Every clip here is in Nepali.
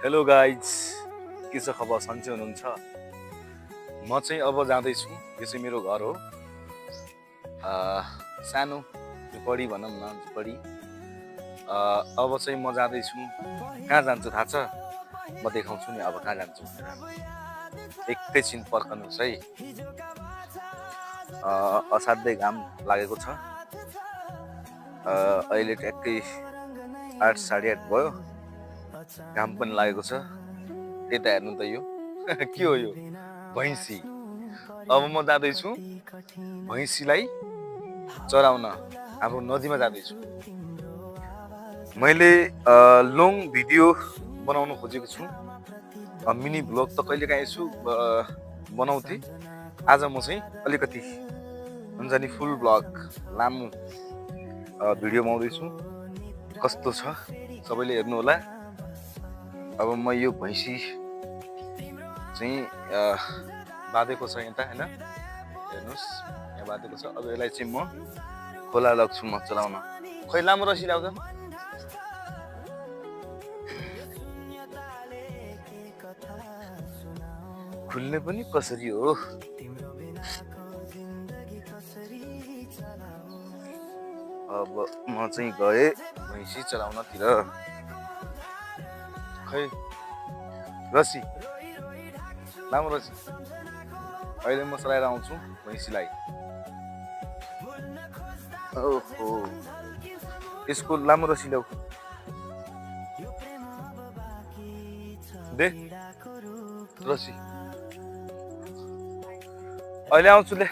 हेलो गाइज, के छ खबर? सन्चै हुनुहुन्छ? म चाहिँ अब जाँदैछु। यो चाहिँ मेरो घर हो। सानो झुपडी भनौँ न, झुपडी। अब चाहिँ म जाँदैछु। कहाँ जान्छु थाहा छ? म देखाउँछु नि अब कहाँ जान्छु। एकैछिन पर्खनुहोस् है। असाध्यै घाम लागेको छ। अहिले ट्याक्कै 8 साढे 8 भयो। घाम पनि लागेको छ। यता हेर्नु त यो के हो? यो भैँसी। अब म जाँदैछु भैँसीलाई चराउन हाम्रो नदीमा जाँदैछु। मैले लङ भिडियो बनाउन खोजेको छु। मिनी भ्लग त कहिलेकाहीँ यसो बनाउँथे। आज म चाहिँ अलिकति हुन्छ नि फुल भ्लग, लामो भिडियो बनाउँदैछु। कस्तो छ सबैले हेर्नु होला। अब म यो भैँसी चाहिँ बाँधेको छ यता, होइन? हेर्नुहोस्, यहाँ बाँधेको छ। अब यसलाई चाहिँ म खोला लग्छु म चलाउन। खै लामो रसी ल्याउँछ। खुल्ने पनि कसरी हो? अब म चाहिँ गएँ भैँसी चलाउनतिर। खै रसी, लामो रसी। अहिले म चलाएर आउँछु भैँसीलाई। ओहो, यसको लामो रसी ल्याऊ दे रसी। अहिले आउँछु ले।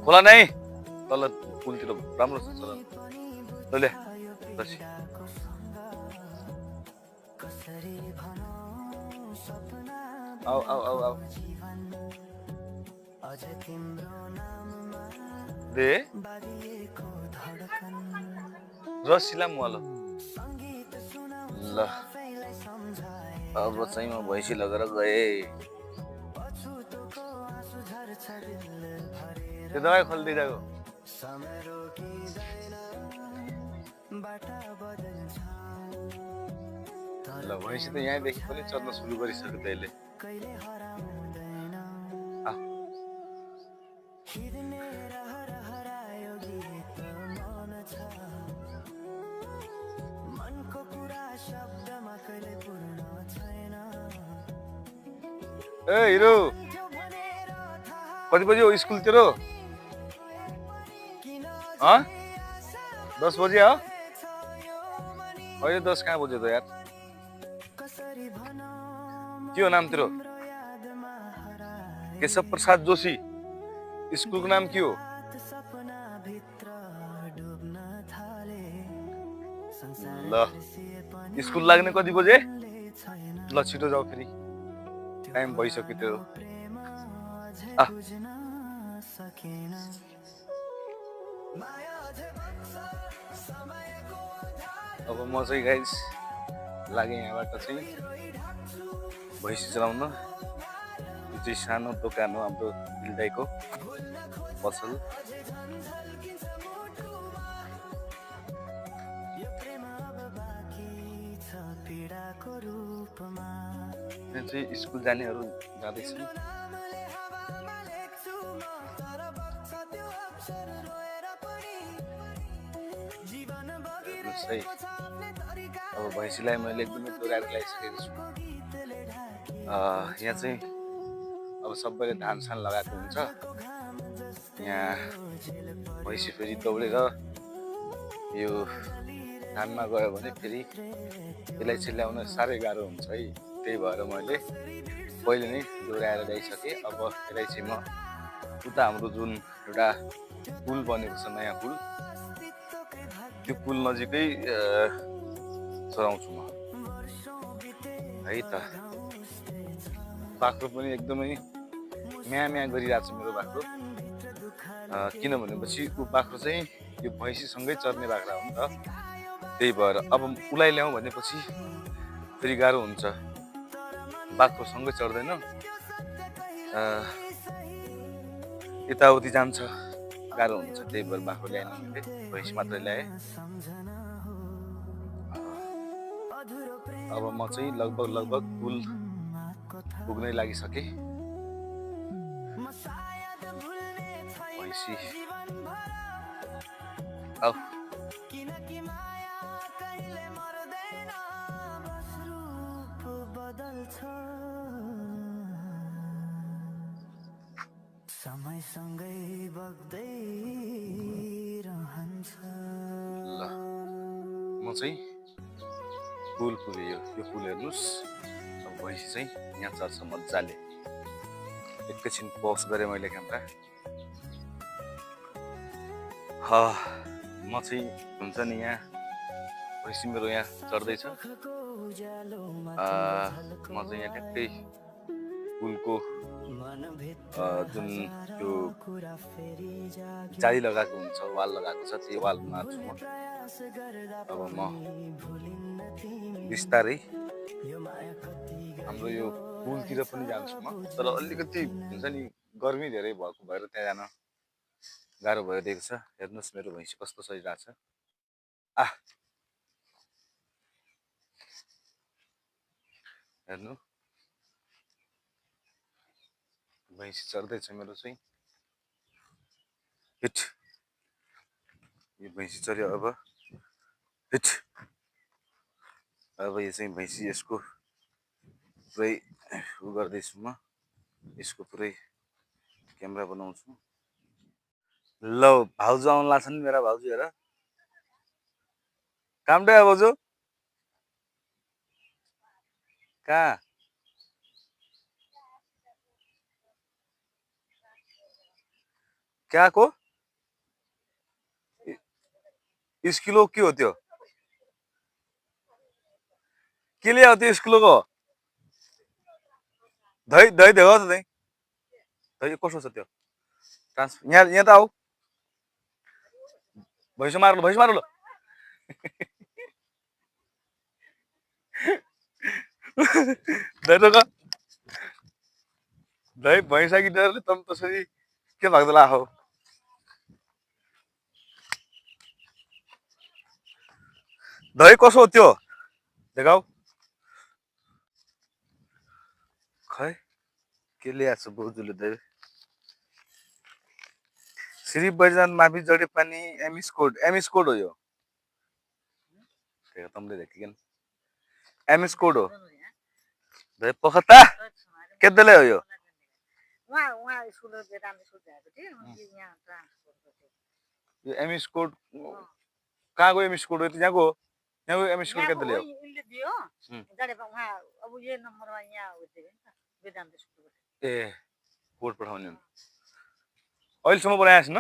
खोला नै तल पुलतिर राम्रो छ चलाउनु। ल ले रसी। आऊ आऊ आऊ आऊ दे रसी लामु ल। ल अब चाहिँ म भैँसी लगेर गएँ। त्यो दबाई खोलिदिइरहेको। ल भैँसी त यहाँदेखि पनि चल्न सुरु गरिसक्यो त्यसले। ए हिरो, कति बजी हो स्कुलतिर? 10 बजे हो? अहिले 10 कहाँ बज्यो त यार? के हो नाम तेरो? केशव प्रसाद जोशी। स्कुलको नाम के हो? ल स्कुल लाग्ने कति बजे? ल छिटो जाऊ, फेरि टाइम भइसक्यो त्यो। अब म चाहिँ गाइस लागेँ यहाँबाट चाहिँ भैँसी चलाउन। यो चाहिँ सानो दोकान हो हाम्रो दिलदाईको पसल। यहाँ चाहिँ स्कुल जानेहरू जाँदैछन्। अब भैँसीलाई मैले एकदमै डोराएर ल्याइसकेको छु। यहाँ चाहिँ अब सबैले धान सान लगाएको हुन्छ। यहाँ भैँसी फेरि दौडेर यो धानमा गयो भने फेरि यसलाई चाहिँ ल्याउन साह्रै गाह्रो हुन्छ है। त्यही भएर मैले पहिले नै डोराएर ल्याइसकेँ। अब यसलाई चाहिँ म उता हाम्रो जुन एउटा पुल बनेको छ, नयाँ पुल, त्यो पुल नजिकै चलाउँछु म है त। बाख्रो पनि एकदमै म्या म्या गरिरहेको छ मेरो बाख्रो। किनभनेपछि ऊ बाख्रो चाहिँ यो भैँसीसँगै चर्ने बाख्रा हो नि त। त्यही भएर अब उसलाई ल्याउँ भनेपछि फेरि गाह्रो हुन्छ। बाख्रोसँगै चढ्दैन, यताउति जान्छ, गाह्रो हुन्छ। त्यही भएर बाख्रो ल्याएन मैले, भैँसी मात्रै ल्याएँ। अब म चाहिँ लगभग पुल पुग्नै लागिसके भैँसी आऊ समयसँगै बग्दै रहन्छ ल म चाहिँ पुल पुग्यो यो पुल हेर्नुहोस् अब भैँसी चाहिँ यहाँ चढ्छ मजाले एकैछिन पज गरेँ मैले क्यामेरा म चाहिँ हुन्छ नि यहाँ भैँसी मेरो यहाँ चढ्दैछ म चाहिँ यहाँ ठ्याक्कै पुलको जुन त्यो जाली लगाएको हुन्छ वाल लगाएको छ त्यो वालमा छु म अब म बिस्तारै हाम्रो यो पुलतिर पनि जान्छु म तर अलिकति हुन्छ नि गर्मी धेरै भएको भएर त्यहाँ जान गाह्रो भइरहेको छ हेर्नुहोस् मेरो भैँसी कस्तो चलिरहेको छ हेर्नु भैँसी चढ्दैछ मेरो चाहिँ हिट यो भैँसी चढ्यो अब हिट अब यो चाहिँ भैँसी यसको पुरै उ गर्दैछु म यसको पुरै क्यामेरा बनाउँछु ल भाउजू आउनु लाग्छ नि मेरा भाउजू हेर काम डे भाउजू कहाँ कहाँको स्कुलो के हो त्यो के ल्यायो त्यो स्कुलको धै धै देखाउ त त्यही धै कसो छ त्यो यहाँ यहाँ त आऊ भैँसी मार्नु ल धै त धै भैँसा कि डरले तम त्यसरी के भएको ला हो धै कसो हो त्यो देखाऊ खै के ल्याएको छ बोजूले धै श्री बैजान माफी जडे पानी एमिस कोड हो यो तमले देखिकन एमिस कोड हो धै पखता केदले हो यो यो एमिस कोड कहाँको एमिस कोड हो यहाँको यहाँको एमिस कोड केदले हो ए कोड पठाउने हो अहिलेसम्म बनाएको छैन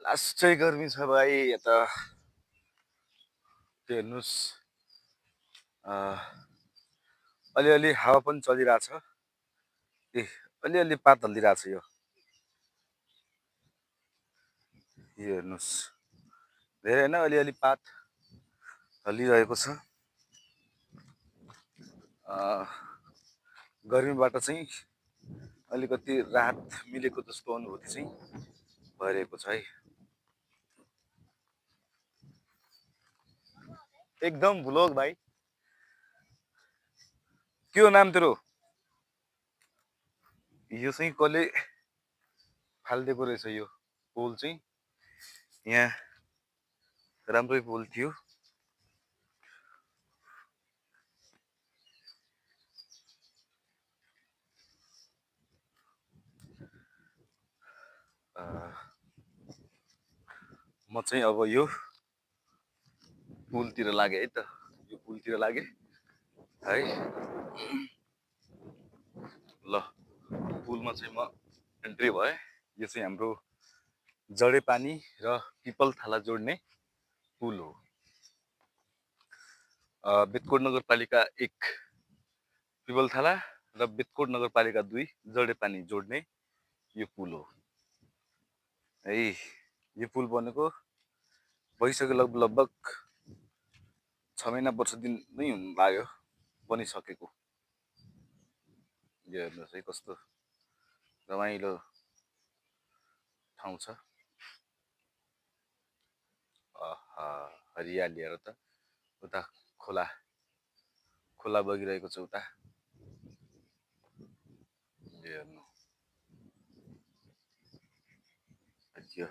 लास्टै गर्मी छ भाइ यता हेर्नुहोस् अलिअलि हावा पनि चलिरहेछ ए अलिअलि पात हल्लिरहेछ यो हेर्नुहोस् धेरै होइन अलिअलि पात हल्लिरहेको छ गर्मीबाट चाहिँ अलिकति राहत मिलेको जस्तो अनुभूति चाहिँ भइरहेको छ है एकदम भ्लग भाइ के हो नाम तेरो यो चाहिँ कसले फालिदिएको रहेछ यो पोल चाहिँ यहाँ राम्रै पोल थियो म चाहिँ अब यो पुलतिर लागे है त यो पुलतिर लागे है ल पुलमा चाहिँ म एन्ट्री भए यो चाहिँ हाम्रो जडेपानी र पिपलथाला जोड्ने पुल हो बेतकोट नगरपालिका 1 पिपलथाला र बेतकोट नगरपालिका 2 जडेपानी जोड्ने यो पुल हो है यो पुल बनेको भइसक्यो लगभग 6 महिना वर्ष दिन नै हुन लाग्यो बनिसकेको यो हेर्नुहोस् है कस्तो रमाइलो ठाउँ छ हरियालीहरू त उता खोला खोला बगिरहेको छ उता हेर्नु यो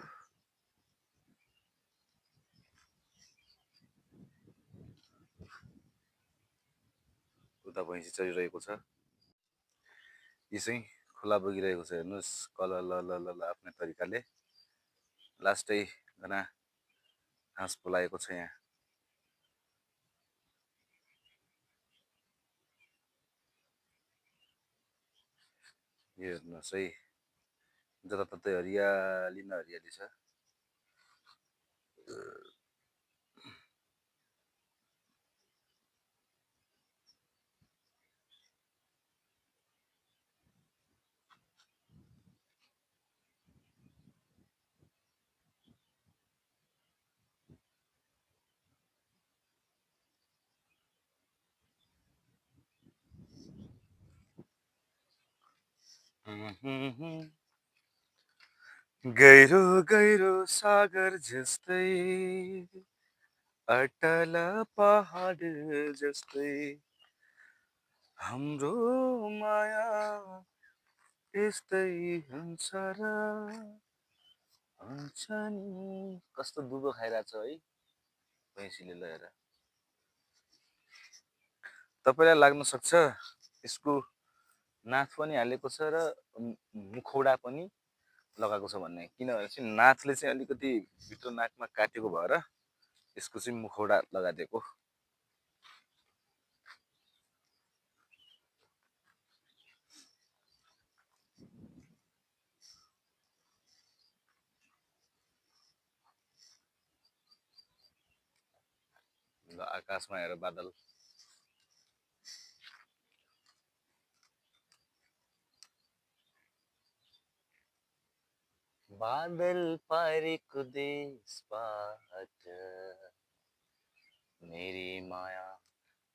उता भैँसी चरिरहेको छ यो चाहिँ खोला बगिरहेको छ हेर्नुहोस् कल ल ल ल ल आफ्नै तरिकाले लास्टै घना घाँस पोलाएको छ यहाँ यो हेर्नुहोस् है जताततै हरियाली न हरियाली छ गहिरो गहिरो सागर जस्तै अटल पहाड जस्तै हाम्रो माया यस्तै हुन्छ र हुन्छ नि कस्तो दुधो खाइरहेछ है भैँसीले लगेर तपाईँलाई लाग्न सक्छ यसको नाथ पनि हालेको छ र मुखौडा पनि लगाएको छ भन्ने किनभने चाहिँ नाथले चाहिँ अलिकति भित्र नाकमा काटेको भएर यसको चाहिँ मुखौडा लगाइदिएको ल आकाशमा हेर बादल बादल पारेको देशबाट मेरी माया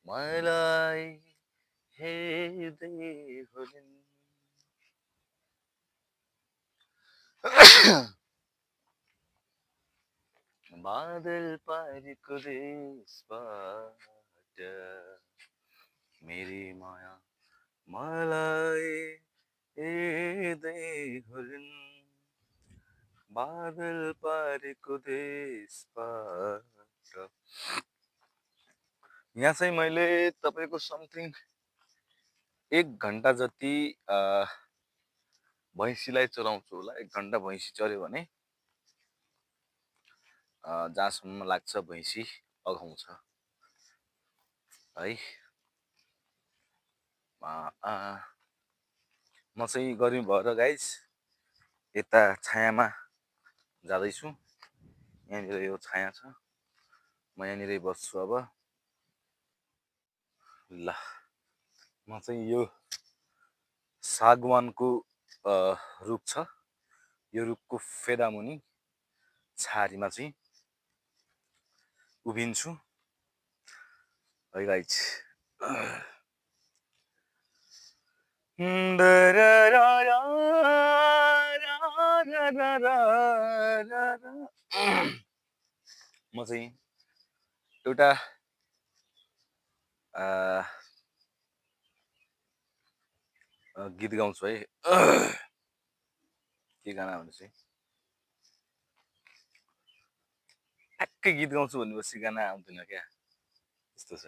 मलाई हेर्दै होलिन् बादल पारेको देशबाट मेरी माया मलाई हेर्दै होलिन् बादल पारेको देशबाट यहाँ चाहिँ मैले तपाईँको समथिङ 1 घन्टा जति भैँसीलाई चराउँछु होला 1 घन्टा भैँसी चऱ्यो भने जहाँसम्म लाग्छ भैँसी अघाउँछ है म चाहिँ गर्मी भएर गाइस यता छायामा जाँदैछु यहाँनिर यो छाया छ म यहाँनिरै बस्छु अब ल म चाहिँ यो सागवानको रुख छ यो रुखको फेदामुनि छारीमा चाहिँ उभिन्छु है गाइस म चाहिँ एउटा गीत गाउँछु है के गाना भने चाहिँ ठ्याक्कै गीत गाउँछु भनेपछि गाना आउँदैन क्या यस्तो छ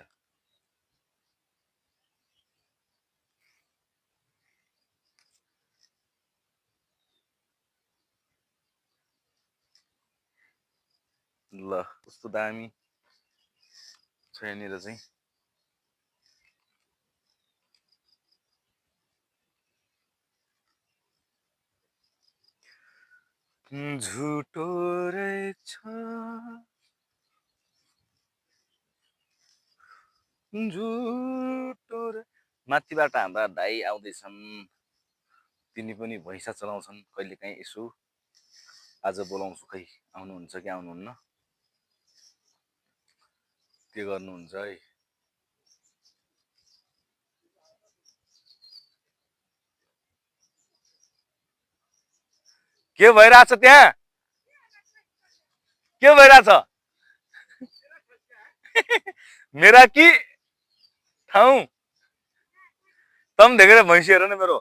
ल कस्तो दामी छ यहाँनिर चाहिँ झुटो रहेछ झुटो माथिबाट हाम्रा दाइ आउँदैछन् तिनी पनि भैँसा चलाउँछन् कहिलेकाहीँ यसो आज बोलाउँछु खै आउनुहुन्छ कि आउनुहुन्न के गर्नुहुन्छ है के भइरहेछ त्यहाँ के भइरहेछ मेरा कि ठाउँ तँ पनि देखेर भैँसी हेर न मेरो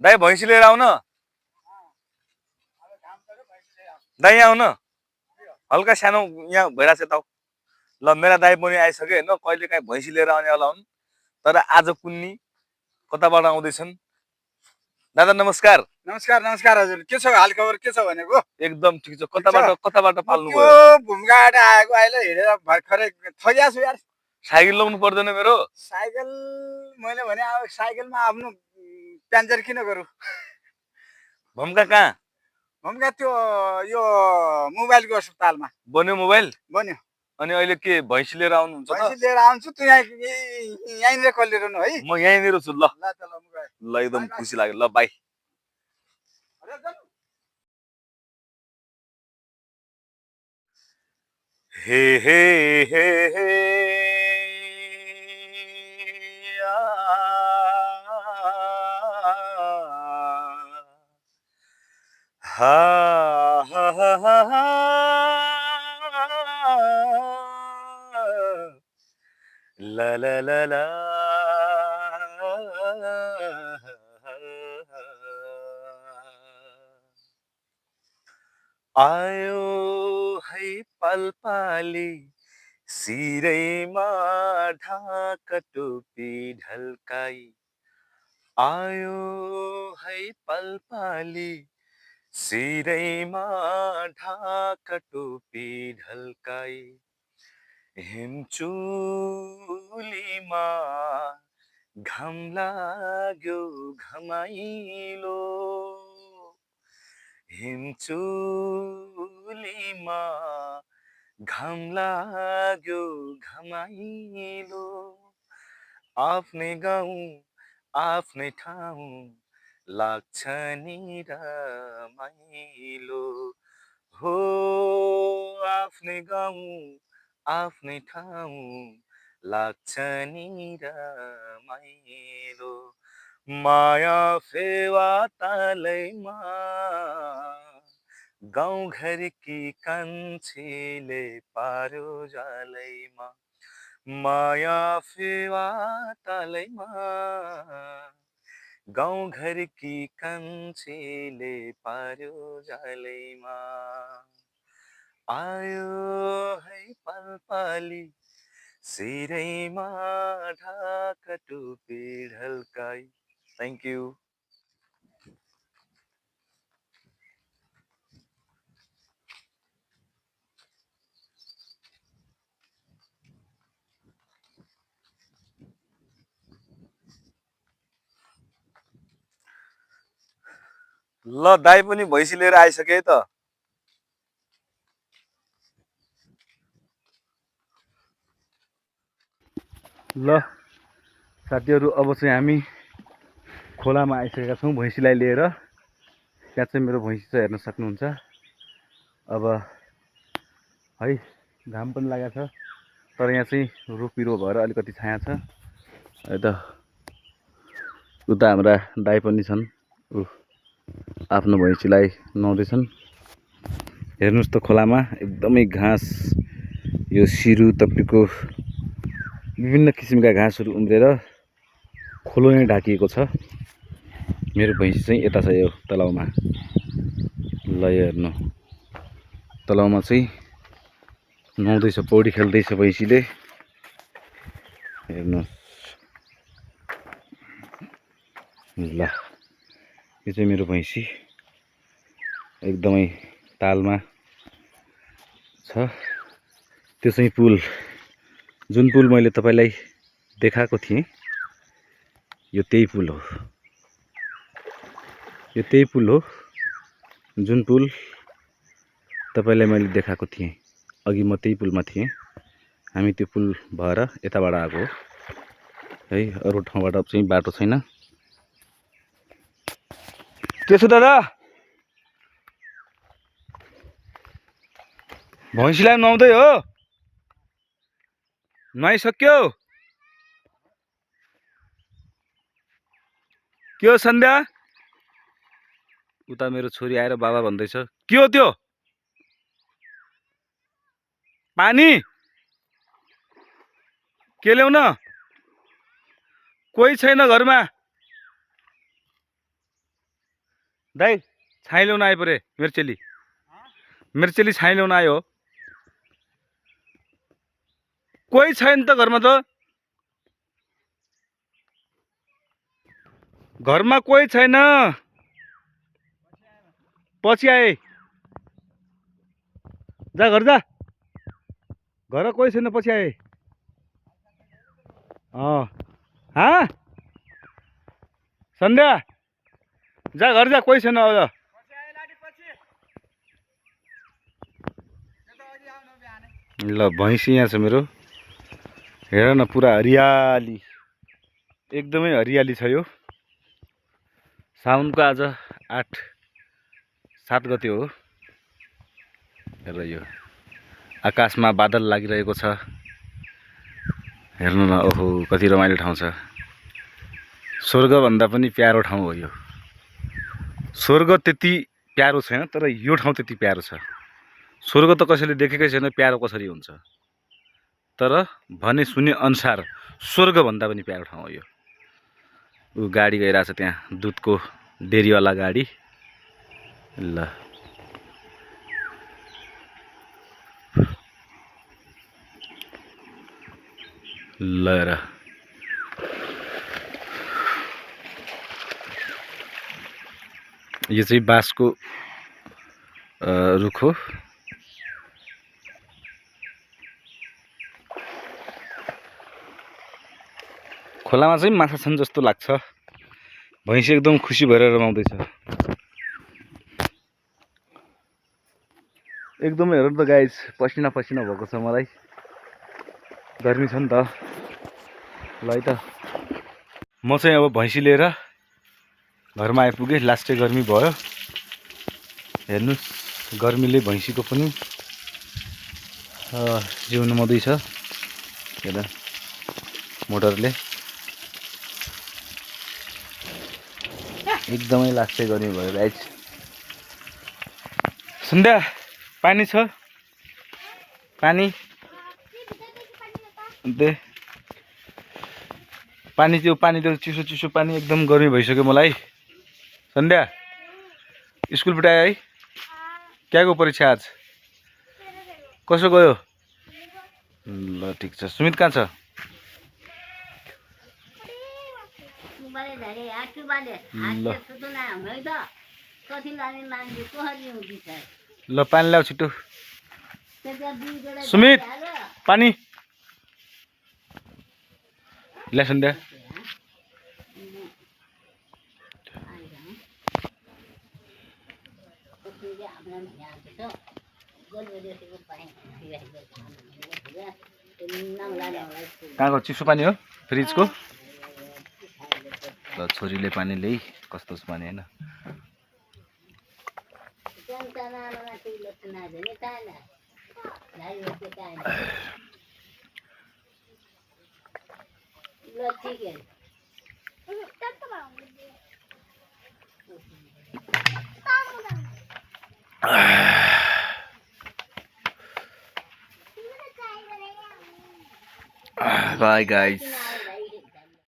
दाइ भैँसी लिएर आउन दाइ यहाँ आउन हल्का सानो यहाँ भइरहेछ यता ल मेरा दाइ पनि आइसक्यो होइन कहिले काहीँ भैँसी लिएर आउनेवाला हुन् तर आज कुन्नी कताबाट आउँदैछन् दादा नमस्कार नमस्कार नमस्कार हजुर के छ हालखबर के छ भनेको एकदम ठिक छ कताबाट पाल्नु त्यो भयो भूमिकाबाट आएको अहिले हिँडेर भर्खरै थगिया छु यार साइकल लाउनु पर्दैन मेरो साइकल मैले भने अब साइकलमा आफ्नो प्यान्चर किन गरौँ भम्का कहाँ भूमिका त्यो यो मोबाइलको अस्पतालमा बन्यो मोबाइल बन्यो अनि अहिले के भैँसी लिएर आउनुहुन्छ त भैँसी लिएर आउँछु तँ यहीँनिर कलिरहनु है म यहीँनिर छु ल ल त ल म गएँ। ल एकदम खुसी लाग्यो ल बाई हे हे हे हे हा हा हा हा हा ला ला ला ला आयो है पलपाली सिरैमा ढाका टोपी ढल्काई आयो है पलपाली सिरैमा ढाका टोपी ढल्काई हिमचुलीमा घाम लाग्यो घमाइलो हिमचुलीमा घाम लाग्यो घमाइलो आफ्नै गाउँ आफ्नै ठाउँ लाग्छ नि रमाइलो हो आफ्नै गाउँ आफ्नै ठाउँ लाग्छ नि रमाइलो माया फेवा तालैमा गाउँघरकी कान्छीले पार्यो जालैमा माया फेवा तालैमा गाउँघरकी कान्छीले पार्यो जालैमा आयो है पलपाली सिरैमा ढाका टोपी ढल्काई थ्याङ्क यू ल दाइ पनि भैँसी लिएर आइसके त ल साथीहरू अब चाहिँ हामी खोलामा आइसकेका छौँ भैँसीलाई लिएर त्यहाँ चाहिँ मेरो भैँसी छ हेर्न सक्नुहुन्छ अब है घाम पनि लागेको छ तर यहाँ चाहिँ रुखबिरुवा भएर अलिकति छाया छ यता उता हाम्रा दाइ पनि छन् आफ्नो भैँसीलाई नुहाउँदैछन् हेर्नुहोस् त खोलामा एकदमै घाँस यो सिरु तपाईँको विभिन्न किसिमका घाँसहरू उम्रेर खोलो नै ढाकिएको छ मेरो भैँसी चाहिँ यता छ यो तलाउमा ल हेर्नु तलाउमा चाहिँ नुहाउँदैछ पौडी खेल्दैछ भैँसीले हेर्नुहोस् ल यो चाहिँ मेरो भैँसी एकदमै तालमा छ त्यो चाहिँ पुल जुन पुल मैले तपाईलाई देखाएको थिएँ यो त्यही पुल हो यो त्यही पुल हो जुन पुल तपाईलाई मैले देखाएको थिएँ अघि म त्यही पुलमा थिएँ हामी त्यो पुल भएर यताबाट आएको हो है अरु ठाउँबाट चाहिँ बाटो छैन के छ दादा भैँसीलाई नुहाउँदै हो नुहाइसक्यो के हो सन्ध्या उता मेरो छोरी आएर बाबा भन्दैछ के हो त्यो पानी के ल्याउन कोही छैन घरमा दाइ छाइ ल्याउन आइपरे मेरो चेली छाइ ल्याउन आयो कोही छैन त घरमा त घरमा कोही छैन पछि आए जा घर कोही छैन पछि आए हाँ सन्ध्या जा घर जा कोही छैन अब ल भैँसी यहाँ छ मेरो हेर न पुरा हरियाली एकदमै हरियाली छ यो साउनको आज 8-7 गते हो हेर यो आकाशमा बादल लागिरहेको छ हेर्नु न ओहो कति रमाइलो ठाउँ छ स्वर्गभन्दा पनि प्यारो ठाउँ हो यो स्वर्ग त्यति प्यारो छैन तर यो ठाउँ त्यति प्यारो छ स्वर्ग त कसैले देखेकै छैन प्यारो कसरी हुन्छ तर भने सुने अनुसार स्वर्गभन्दा पनि प्यारो ठाउँ हो यो ऊ गाडी गइरहेछ त्यहाँ दुधको डेरीवाला गाडी ल ल र यो चाहिँ बाँसको रुख हो खोलामा चाहिँ माछा छन् जस्तो लाग्छ भैँसी एकदम खुसी भएर रमाउँदैछ एकदमै हेर्नु त गाइस पसिना भएको छ मलाई गर्मी छ नि त ल है त म चाहिँ अब भैँसी लिएर घरमा आइपुगेँ लास्टै गर्मी भयो हेर्नुस् गर्मीले भैँसीको पनि जिउ नुहाउँदैछ हेर मोटरले एकदमै लास्टै गर्मी भयो गाइस सन्ध्या पानी छ पानी दे पानी त्यो चिसो पानी एकदम गर्मी भइसक्यो मलाई सन्ध्या स्कुलबाट आयो है क्याको परीक्षा आज कसो गयो ल ठिक छ सुमित कहाँ छ ल पानी ल्याऊ छिटो सुमित पानी ल्या सन्ध्या कहाँको चिसो पानी हो फ्रिजको ल छोरीले पानी ल्याइ कस्तो पानी हैन Bye guys.